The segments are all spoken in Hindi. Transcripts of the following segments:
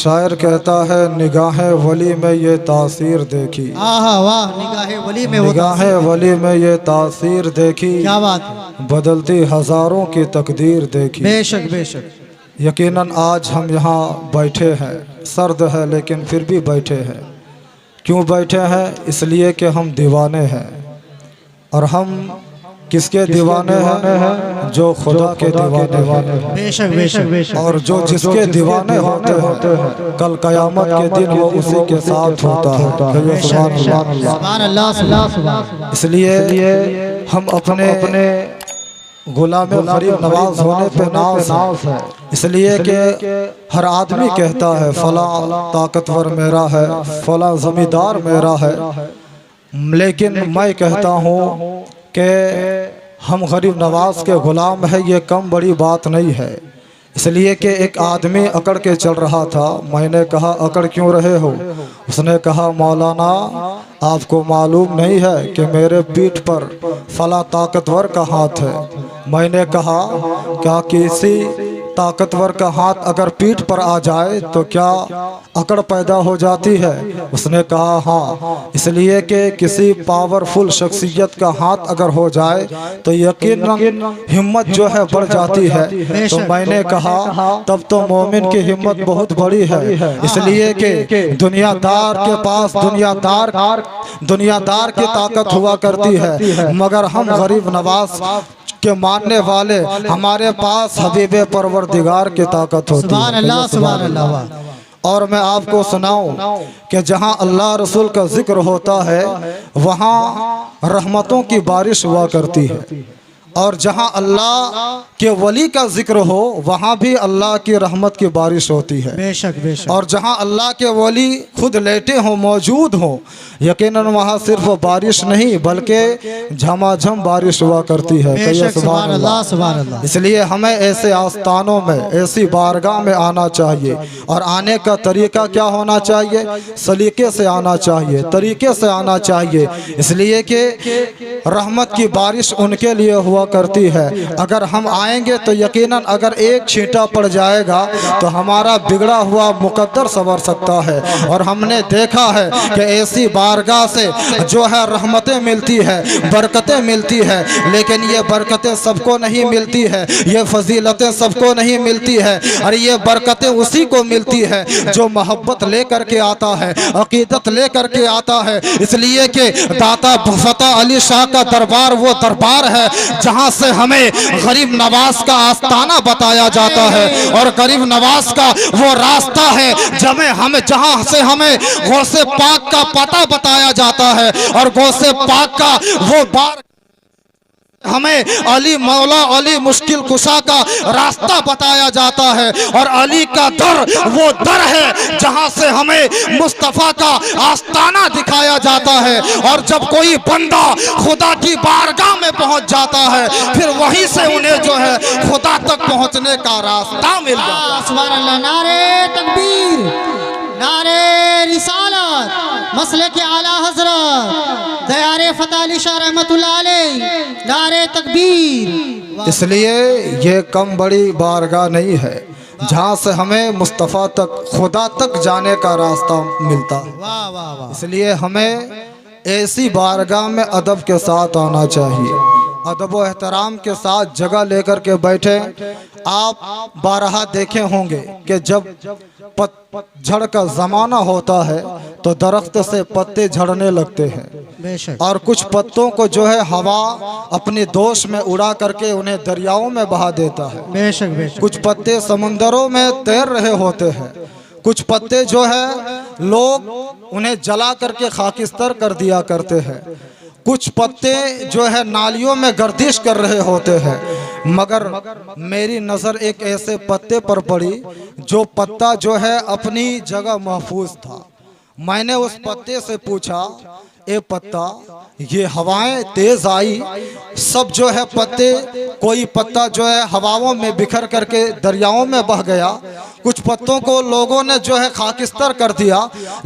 शायर कहता है निगाहे वली में ये तासीर देखी। आहा वाह, निगाहे वली में, निगाहे वली में ये तासीर देखी, क्या बात है, बदलती हजारों की तकदीर देखी। बेशक बेशक। यकीनन आज हम यहाँ बैठे हैं, सर्द है लेकिन फिर भी बैठे हैं। क्यों बैठे हैं? इसलिए कि हम दीवाने हैं। और हम किसके दीवाने हैं? जो खुदा के दीवाने हैं। बेशक बेशक बेशक। और जो जिसके दीवाने होते हैं कल क़यामत के दिन वो उसी के साथ होता है। सुभान अल्लाह सुभान अल्लाह। इसलिए हम अपने गुलाम गरीब नवाज होने पे नाज है। इसलिए कि हर आदमी कहता है फला ताकतवर मेरा है, फला जमींदार मेरा है, लेकिन मैं कहता हूँ कि हम गरीब नवाज के गुलाम हैं, ये कम बड़ी बात नहीं है। इसलिए कि एक आदमी अकड़ के चल रहा था। मैंने कहा अकड़ क्यों रहे हो? उसने कहा मौलाना आपको मालूम नहीं है कि मेरे पीठ पर फला ताकतवर का हाथ है। मैंने कहा क्या किसी ताकतवर का हाथ अगर पीठ पर आ जाए तो क्या अकड़ पैदा हो जाती है? उसने कहा हाँ, इसलिए कि किसी पावरफुल शख्सियत का हाथ अगर हो जाए तो यकीनन हिम्मत जो है बढ़ जाती है। तो मैंने कहा तब तो मोमिन की हिम्मत बहुत बड़ी है। इसलिए कि दुनियादार के पास दुनियादार की ताकत हुआ करती है, मगर हम गरीब नवाज के मानने वाले हमारे पास हबीबे परवरदिगार की ताकत होती है। सुभान अल्लाह सुभान अल्लाह। और मैं आपको सुनाऊं कि जहां अल्लाह रसूल का जिक्र होता है वहां रहमतों की बारिश हुआ करती है, और जहां अल्लाह के वली का जिक्र हो वहां भी अल्लाह की रहमत की बारिश होती है। बेशक बेशक। और जहां अल्लाह के वली खुद लेटे हो, मौजूद हो, यकीनन वहां सिर्फ बारिश नहीं बल्कि झमाझम बारिश हुआ करती है। सुभान अल्लाह सुभान अल्लाह। इसलिए हमें ऐसे आस्थानों में, ऐसी बारगाह में आना चाहिए, और आने का तरीका क्या होना चाहिए? सलीके से आना चाहिए, तरीके से आना चाहिए। इसलिए कि रहमत की बारिश उनके लिए हुआ करती है। अगर हम आएंगे तो यकीनन अगर एक छींटा पड़ जाएगा तो हमारा बिगड़ा हुआ मुकद्दर संवर सकता है। और हमने देखा है कि ऐसी बारगाह से जो है रहमतें मिलती है, बरकतें मिलती है, लेकिन ये बरकतें सबको नहीं मिलती है, ये फजीलतें सबको नहीं मिलती है, और ये बरकतें उसी को मिलती है जो मोहब्बत लेकर के आता है, अकीदत लेकर के आता है। इसलिए कि दाता फतेह अली शाह का दरबार वो दरबार है जहां से हमें गरीब नवाज का आस्ताना बताया जाता है, और गरीब नवाज का वो रास्ता है जहां से हमें गौसे पाक का पता बताया जाता है, और गौसे पाक का वो बार हमें अली मौला अली मुश्किल कुशा का रास्ता बताया जाता है, और अली का दर वो दर है जहां से हमें मुस्तफ़ा का आस्ताना दिखाया जाता है। और जब कोई बंदा खुदा की बारगाह में पहुंच जाता है फिर वहीं से उन्हें जो है खुदा तक पहुंचने का रास्ता मिल जाता है। सुभान अल्लाह। नारे तकबीर, नारे रिसालत, मसले के आला हजरत दयारे फतेह अली शाह रहमतुल्लाह अलैह, नारे तकबीर। इसलिए ये कम बड़ी बारगाह नहीं है जहाँ से हमें मुस्तफ़ा तक, खुदा तक जाने का रास्ता मिलता है। वाह वाह वाह। इसलिए हमें ऐसी बारगाह में अदब के साथ आना चाहिए, अदब व एहतराम के साथ जगह लेकर के बैठे। आप बारहा देखे होंगे कि जब पतझड़ का ज़माना होता है तो दरख्त से पत्ते झड़ने लगते हैं, और कुछ पत्तों को जो है हवा अपने दोष में उड़ा करके उन्हें दरियाओं में बहा देता है। बेशक बेशक। कुछ पत्ते समुंदरों में तैर रहे होते हैं, कुछ पत्ते जो है लोग उन्हें जला करके खाकिस्तर कर दिया करते हैं, कुछ पत्ते जो है नालियों में गर्दिश कर रहे होते हैं। मगर मेरी नज़र एक ऐसे पत्ते पर पड़ी जो पत्ता जो है अपनी जगह महफूज था। मैंने उस पत्ते से पूछा, ए पत्ता, ये हवाएं तेज आई, सब जो है पत्ते, कोई पत्ता जो है हवाओं में बिखर करके दरियाओं में बह गया, कुछ पत्तों को लोगों ने जो है खाकिस्तर कर दिया,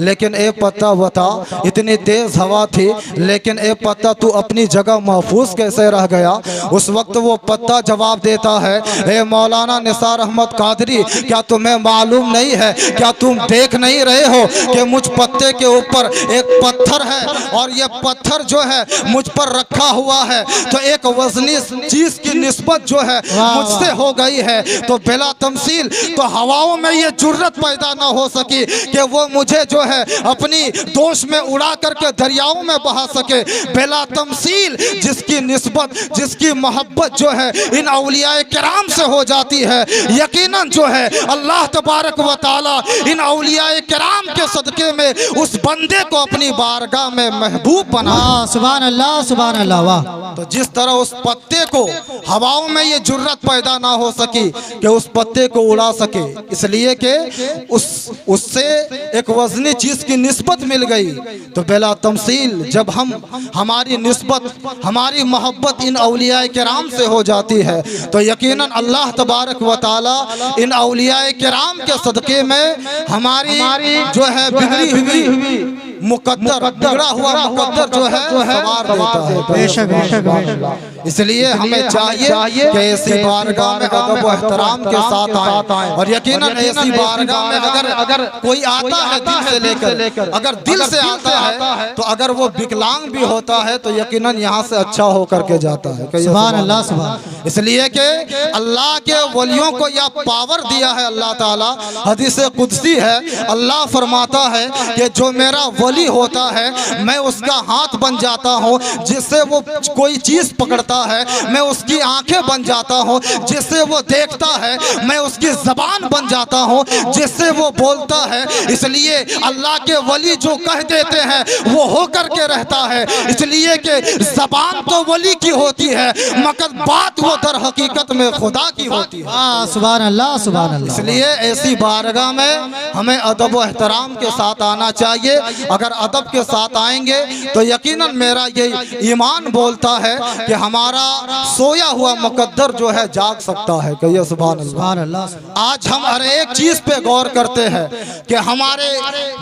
लेकिन ए पत्ता बता, इतनी तेज हवा थी लेकिन ए पत्ता तू अपनी जगह महफूज कैसे रह गया? उस वक्त वो पत्ता जवाब देता है, ए मौलाना निसार अहमद कादरी, क्या तुम्हें मालूम नहीं है, क्या तुम देख नहीं रहे हो कि मुझ पत्ते के ऊपर एक पत्थर है और ये पत्थर जो है मुझ पर रखा हुआ है, तो एक वजनी चीज की निस्बत जो है मुझसे हो गई है, तो बिला तमसील तो हवाओं में ये जुर्रत पैदा ना हो सकी कि वो मुझे जो है अपनी दोष में उड़ा करके दरियाओं में बहा सके। बिला तमसील जिसकी निस्बत, जिसकी मोहब्बत जो है इन औलियाए किराम से हो जाती है, यकीनन जो है अल्लाह तबारक व तआला इन औलियाए किराम के सदके में उस बंदे को अपनी बारगाह में महबूब बना। सुभान अल्लाह, सुभान अल्लाह। वाह। तो जिस तरह उस पत्ते को हवाओं में ये जुर्रत पैदा ना हो सकी कि उस पत्ते को उड़ा सके, इसलिए कि उससे एक वजनी चीज की निस्बत मिल गई। तो बिला तमसील जब हमारी निस्बत, हमारी मोहब्बत इन औलियाए किराम से हो जाती है, तो यकीनन अल्लाह तबारक व तआला इन औलियाए किराम के सदके में हमारी जो है बिगड़ी हुई मुकद्दर, बिगड़ा हुआ मुकद्दर जो है सवार देता है। बेशक, बेशक, बेशक। इसलिए हमें चाहिए कि ऐसी बारगाह में अदब व एहतराम के साथ आए, और यकीनन ऐसी बारगाह में अगर कोई आता है दिल से लेकर, अगर दिल से आता है तो अगर वो विकलांग भी होता है तो यकीनन यहाँ से अच्छा होकर के जाता है। सुभान अल्लाह, सुभान। इसलिए कि अल्लाह के वलियों को यह पावर दिया है अल्लाह ताला। हदीस कुदसी है, अल्लाह फरमाता है कि जो मेरा वली होता है मैं उसका हाथ बन जाता हूँ, जिससे वो कोई चीज पकड़ता है मैं उसकी आंखें बन जाता हूँ, जिससे वो देखता है मैं उसकी जबान बन जाता हूँ, जिससे वो बोलता है। इसलिए अल्लाह के वली जो कह देते हैं वो होकर के रहता है, इसलिए कि जबान तो वली की होती है मगर बात वो दर हकीकत में खुदा की होती है। सुभान अल्लाह, सुभान अल्लाह। इसलिए ऐसी बारगाह में हमें अदब व एहतराम के साथ आना चाहिए। अगर अदब के साथ आएंगे तो यकीनन मेरा ये ईमान बोलता है कि हमारा सोया हुआ मुकद्दर जो है जाग सकता है। कहिए सुभान अल्लाह। सुभान अल्लाह। आज हम हर एक चीज पे गौर करते हैं कि हमारे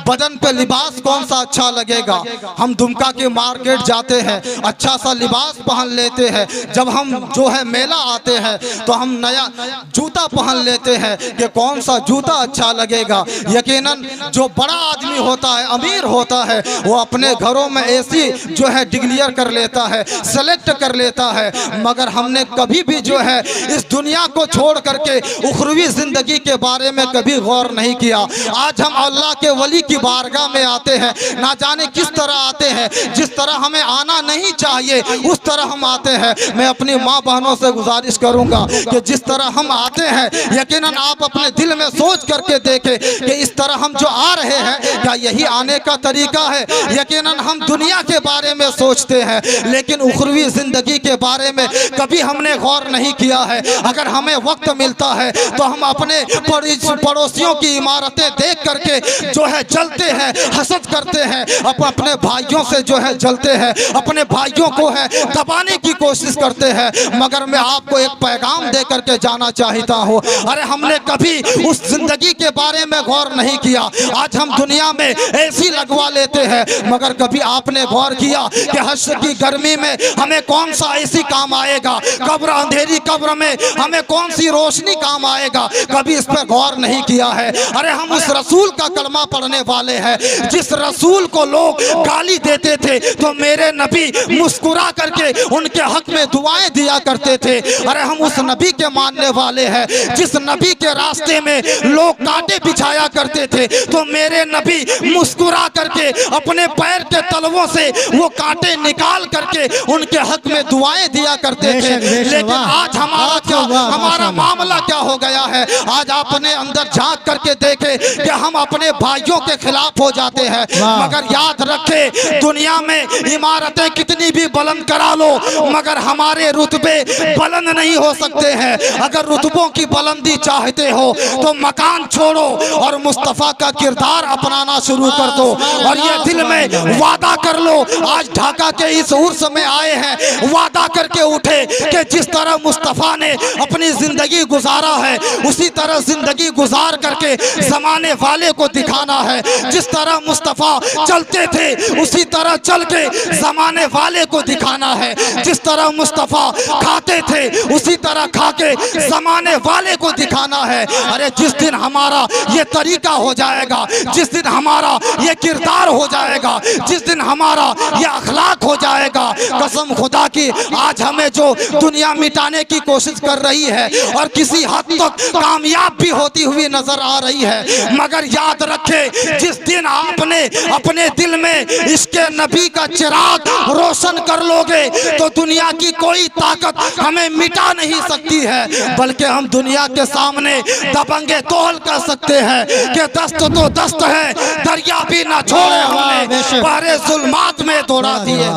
बदन पे लिबास कौन सा अच्छा लगेगा। हम दुमका के मार्केट जाते हैं, अच्छा सा लिबास पहन लेते हैं। जब हम जो है मेला आते हैं तो हम नया जूता पहन लेते हैं कि कौन सा जूता अच्छा लगेगा। यकीनन जो बड़ा आदमी होता है, अमीर होता है, वो अपने घरों में एसी जो है डिक्लेयर कर लेता है, सेलेक्ट कर लेता है, मगर हमने कभी भी जो है इस दुनिया को छोड़ करके उखरवी जिंदगी के बारे में कभी गौर नहीं किया। आज हम अल्लाह के वली की बारगाह में आते हैं, ना जाने किस तरह आते हैं, जिस तरह हमें आना नहीं चाहिए उस तरह हम आते हैं। मैं अपनी माँ बहनों से गुजारिश करूंगा कि जिस तरह हम आते हैं यकीनन आप अपने दिल में सोच करके देखें कि इस तरह हम जो आ रहे हैं क्या यही आने का तरीका है। यकीनन हम दुनिया के बारे में सोचते हैं लेकिन उखरवी जिंदगी के बारे में कभी हमने गौर नहीं किया है। अगर हमें वक्त मिलता है तो हम अपने पड़ोसियों की इमारतें देख करके जो है जलते हैं, हसद करते हैं, अपने भाइयों से जो है जलते हैं, अपने भाइयों को है दबाने की कोशिश करते हैं। मगर मैं आपको एक पैगाम दे करके जाना चाहता हूँ, अरे हमने कभी उस जिंदगी के बारे में गौर नहीं किया। आज हम दुनिया में एसी लगवा लेते हैं मगर कभी आपने गौर किया कि हश्र की गर्मी में हमें कौन सा एसी काम आएगा, कब्र अंधेरी कब्र में हमें कौन सी रोशनी काम आएगा, कभी इस पर गौर नहीं किया है। अरे हम उस रसूल का कलमा पढ़ने वाले हैं जिस रसूल को लोग गाली देते थे तो मेरे नबी मुस्कुरा करके उनके हक में दुआएं दिया करते थे। अरे हम उस नबी के मानने वाले हैं जिस नबी के रास्ते में लोग कांटे बिछाया करते थे तो मेरे नबी मुस्कुरा करके अपने पैर के तलवों से वो कांटे निकाल करके उनके हक में दुआएं दिया करते थे। लेकिन आज हमारा मामला क्या हो गया है। आज आपने अंदर झांक करके देखे कि हम अपने भाइयों के खिलाफ हो जाते हैं। मगर याद रखे दुनिया में इमारतें कितनी भी बुलंद करा लो मगर हमारे रुतबे बुलंद नहीं हो सकते हैं। अगर रुतबों की बुलंदी चाहते हो तो मकान छोड़ो और मुस्तफ़ा का किरदार अपनाना शुरू कर दो। और ये दिल में वादा कर लो, आज ढाका के इस उर्स में आए हैं, वादा करके उठे कि जिस तरह मुस्तफ़ा ने अपनी जिंदगी गुजारा है उसी तरह जिंदगी गुजार करके जमाने वाले को दिखाना है। जिस तरह मुस्तफ़ा चलते थे उसी तरह चल के जमाने वाले को दिखाना है। जिस तरह मुस्तफ़ा खाते थे उसी तरह खा के जमाने वाले को दिखाना है। अरे जिस दिन हमारा ये तरीका हो जाएगा, जिस दिन हमारा ये किरदार हो जाएगा, जिस दिन हमारा ये अखलाक हो जाएगा, कसम खुदा की आज हमें जो दुनिया मिटाने की कोशिश कर रही है और किसी हद तक कामयाब भी होती हुई नजर आ रही है, मगर याद रखे जिस दिन आपने अपने दिल में इसके नबी का चिराग रोशन कर लोगे तो दुनिया की कोई ताकत हमें मिटा नहीं सकती है, बल्कि हम दुनिया के सामने दबंगे तोल कर सकते हैं कि दस्त तो दस्त है, दरिया भी ना छोड़े हमने, बारे जुल्मात में दौड़ा दिए।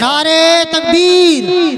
नारे तकबीर।